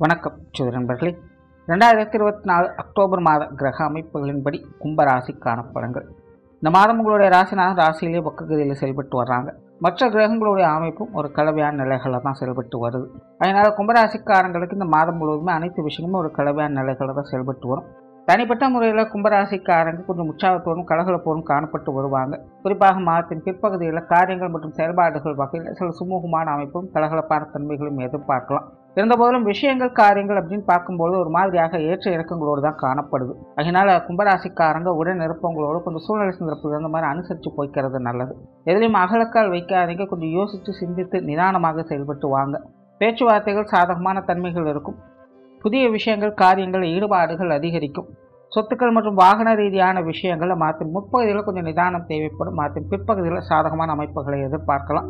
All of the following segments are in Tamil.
வணக்கம் சோதர நண்பர்களே. 2024 அக்டோபர் மாத கிரக அமைப்புகளின்படி கும்பராசிக்கான பலன்கள். இந்த மாதம் உங்களுடைய ராசினாலும் ராசியிலே பக்ககதியில் செயல்பட்டு வர்றாங்க. மற்ற கிரகங்களுடைய அமைப்பும் ஒரு கலவையான நிலைகளில் தான் செயல்பட்டு வருது. அதனால் கும்பராசிக்காரங்களுக்கு இந்த மாதம் முழுவதுமே அனைத்து விஷயமும் ஒரு கலவையான நிலைகளில் தான் செயல்பட்டு வரும். தனிப்பட்ட முறையில் கும்பராசிக்காரங்க கொஞ்சம் உற்சாகத்தோடும் கலகலப்போடும் காணப்பட்டு வருவாங்க. குறிப்பாக மாதத்தின் பிற்பகுதியில் காரியங்கள் மற்றும் செயல்பாடுகள் வகையில் சில சுமூகமான அமைப்பும் கலகலப்பான தன்மைகளும் எதிர்பார்க்கலாம். இருந்தபோதிலும் விஷயங்கள் காரியங்கள் அப்படின்னு பார்க்கும்போது ஒரு மாதிரியாக ஏற்ற இறக்கங்களோடு தான் காணப்படுது. அதனால கும்பராசிக்காரங்க உடன் இருப்பவங்களோடு கொஞ்சம் சூழ்நிலை சந்தர்ப்பம் அந்த மாதிரி அனுசரித்து போய்க்கிறது நல்லது. எதிலையும் அகலக்கால் வைக்காதீங்க. கொஞ்சம் யோசித்து சிந்தித்து நிதானமாக செயல்பட்டு வாங்க. பேச்சுவார்த்தைகள் சாதகமான தன்மைகள் இருக்கும். புதிய விஷயங்கள் காரியங்கள் ஈடுபாடுகள் அதிகரிக்கும். சொத்துக்கள் மற்றும் வாகன ரீதியான விஷயங்கள் மாற்றின் முற்பகுதியில் கொஞ்சம் நிதானம் தேவைப்படும். மாற்றின் பிற்பகுதியில் சாதகமான அமைப்புகளை எதிர்பார்க்கலாம்.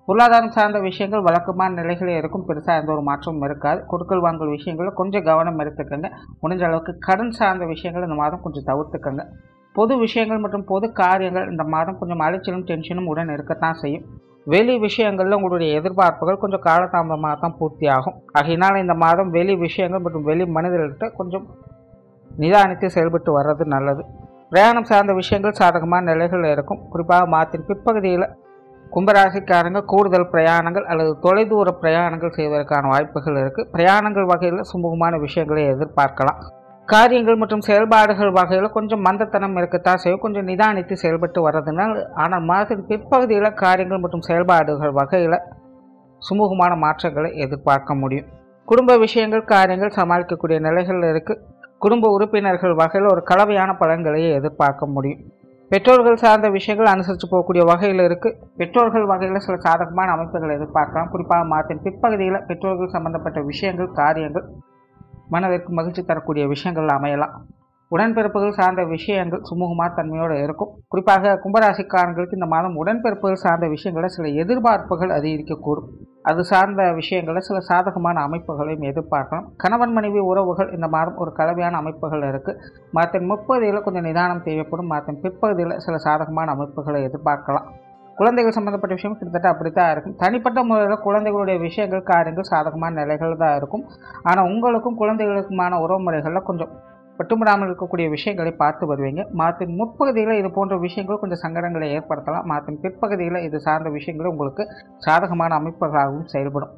பொருளாதாரம் சார்ந்த விஷயங்கள் வழக்கமான நிலைகளே இருக்கும். பெருசாக எந்த ஒரு மாற்றமும் இருக்காது. கொடுக்கல் வாங்கல் விஷயங்களில் கொஞ்சம் கவனம் எடுத்துக்கங்க. முடிஞ்ச அளவுக்கு கடன் சார்ந்த விஷயங்கள் இந்த மாதம் கொஞ்சம் தவிர்த்துக்கங்க. பொது விஷயங்கள் மற்றும் பொது காரியங்கள் இந்த மாதம் கொஞ்சம் அலைச்சலும் டென்ஷனும் உடன் இருக்கத்தான் செய்யும். வெளி விஷயங்களில் உங்களுடைய எதிர்பார்ப்புகள் கொஞ்சம் காலதாமதமாக தான் பூர்த்தி ஆகும். ஆகையினால் இந்த மாதம் வெளி விஷயங்கள் மற்றும் வெளி மனிதர்கள்ட்ட கொஞ்சம் நிதானித்து செயல்பட்டு வர்றது நல்லது. பிரயாணம் சார்ந்த விஷயங்கள் சாதகமான நிலைகள் இருக்கும். குறிப்பாக மாதத்தின் பிற்பகுதியில் கும்பராசிக்காரங்க கூடுதல் பிரயாணங்கள் அல்லது தொலைதூர பிரயாணங்கள் செய்வதற்கான வாய்ப்புகள் இருக்குது. பிரயாணங்கள் வகையில் சுமூகமான விஷயங்களை எதிர்பார்க்கலாம். காரியங்கள் மற்றும் செயல்பாடுகள் வகையில் கொஞ்சம் மந்தத்தனம் இருக்கத்தான் செய்யும். கொஞ்சம் நிதானித்து செயல்பட்டு வர்றதுனால் ஆனால் மாதத்தின் பிற்பகுதியில் காரியங்கள் மற்றும் செயல்பாடுகள் வகையில் சுமூகமான மாற்றங்களை எதிர்பார்க்க முடியும். குடும்ப விஷயங்கள் காரியங்கள் சமாளிக்கக்கூடிய நிலைகள் இருக்குது. குடும்ப உறுப்பினர்கள் வகையில் ஒரு கலவையான பலன்களையே எதிர்பார்க்க முடியும். பெற்றோர்கள் சார்ந்த விஷயங்கள் அனுசரித்து போகக்கூடிய வகையில் இருக்குது. பெற்றோர்கள் வகையில் சில சாதகமான அமைப்புகளை எதிர்பார்க்கலாம். குறிப்பாக மாதத்தின் பிற்பகுதியில் பெற்றோர்கள் சம்பந்தப்பட்ட விஷயங்கள் காரியங்கள் மனதிற்கு மகிழ்ச்சி தரக்கூடிய விஷயங்கள் அமையலாம். உடன்பிறப்புகள் சார்ந்த விஷயங்கள் சுமூகமான தன்மையோடு இருக்கும். குறிப்பாக கும்பராசிக்காரங்களுக்கு இந்த மாதம் உடன்பிறப்புகள் சார்ந்த விஷயங்களில் சில எதிர்பார்ப்புகள் அதிகரிக்கக்கூடும். அது சார்ந்த விஷயங்களில் சில சாதகமான அமைப்புகளையும் எதிர்பார்க்கலாம். கணவன் மனைவி உறவுகள் இந்த மாதம் ஒரு கலவையான அமைப்புகள் இருக்குது. மாதத்தின் முற்பகுதியில் கொஞ்சம் நிதானம் தேவைப்படும். மாதத்தின் பிற்பகுதியில் சில சாதகமான அமைப்புகளை எதிர்பார்க்கலாம். குழந்தைகள் சம்மந்தப்பட்ட விஷயம் கிட்டத்தட்ட அப்படித்தான் இருக்கும். தனிப்பட்ட முறையில் குழந்தைகளுடைய விஷயங்கள் காரியங்கள் சாதகமான நிலைகள் தான் இருக்கும். ஆனால் உங்களுக்கும் குழந்தைகளுக்குமான உறவுமுறைகளில் கொஞ்சம் பட்டுமிடாமல் இருக்கக்கூடிய விஷயங்களை பார்த்து வருவீங்க. மாதத்தின் முற்பகுதியில் இது போன்ற விஷயங்கள் கொஞ்சம் சங்கடங்களை ஏற்படுத்தலாம். மாதத்தின் பிற்பகுதியில் இது சார்ந்த விஷயங்கள் உங்களுக்கு சாதகமான அமைப்புகளாகவும் செயல்படும்.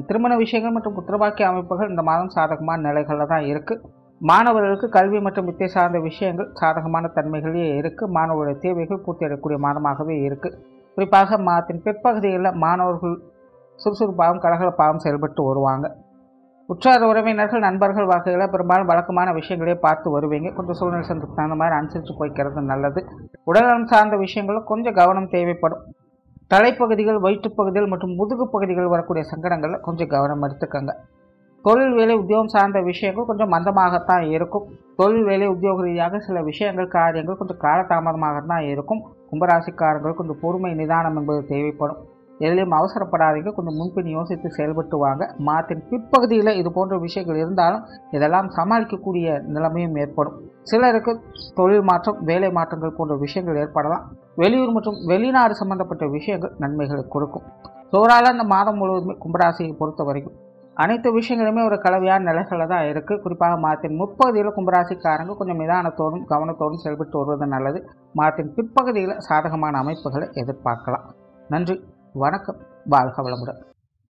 திருமண விஷயங்கள் மற்றும் புத்திரபாக்கிய அமைப்புகள் இந்த மாதம் சாதகமான நிலைகளில் தான் இருக்குது. மாணவர்களுக்கு கல்வி மற்றும் வித்தை சார்ந்த விஷயங்கள் சாதகமான தன்மைகளே இருக்குது. மாணவர்களுடைய தேவைகள் பூர்த்தி அடையக்கூடிய மாதமாகவே இருக்குது. குறிப்பாக மாதத்தின் பிற்பகுதியில் மாணவர்கள் சுறுசுறுப்பாகவும் கலகலப்பாகவும் செயல்பட்டு வருவாங்க. உற்றார் உறவினர்கள் நண்பர்கள் வகையில் பெரும்பாலும் வழக்கமான விஷயங்களே பார்த்து வருவீங்க. கொஞ்சம் சூழ்நிலை சந்தர்ப்பம் தகுந்த மாதிரி அனுசரித்து போய்க்கிறது நல்லது. உடல்நலம் சார்ந்த விஷயங்களும் கொஞ்சம் கவனம் தேவைப்படும். தலைப்பகுதிகள் வயிற்றுப்பகுதிகள் மற்றும் முதுகு பகுதிகள் வரக்கூடிய சங்கடங்களில் கொஞ்சம் கவனம் எடுத்துக்கங்க. தொழில் வேலை உத்தியோகம் சார்ந்த விஷயங்கள் கொஞ்சம் மந்தமாகத்தான் இருக்கும். தொழில் வேலை உத்தியோக ரீதியாக சில விஷயங்கள் காரியங்கள் கொஞ்சம் காலதாமதமாகத்தான் இருக்கும். கும்பராசிக்காரர்கள் கொஞ்சம் பொறுமை நிதானம் என்பது தேவைப்படும். எதிலையும் அவசரப்படாதீங்க. கொஞ்சம் முன்பின் யோசித்து செயல்பட்டு வாங்க. மாதத்தின் பிற்பகுதியில் இது போன்ற விஷயங்கள் இருந்தாலும் இதெல்லாம் சமாளிக்கக்கூடிய நிலைமையும் ஏற்படும். சிலருக்கு தொழில் மாற்றம் வேலை மாற்றங்கள் போன்ற விஷயங்கள் ஏற்படலாம். வெளியூர் மற்றும் வெளிநாடு சம்பந்தப்பட்ட விஷயங்கள் நன்மைகளை கொடுக்கும். சோறால் இந்த மாதம் முழுவதுமே கும்பராசியை பொறுத்த வரைக்கும் அனைத்து விஷயங்களுமே ஒரு கலவையான நிலைகளில் தான் இருக்குது. குறிப்பாக மாதத்தின் முற்பகுதியில் கும்பராசிக்காரங்க கொஞ்சம் நிதானத்தோடும் கவனத்தோடும் செயல்பட்டு வருவது நல்லது. மாதத்தின் பிற்பகுதியில் சாதகமான அமைப்புகளை எதிர்பார்க்கலாம். நன்றி, வணக்கம், வாழ்க வளமுடன்.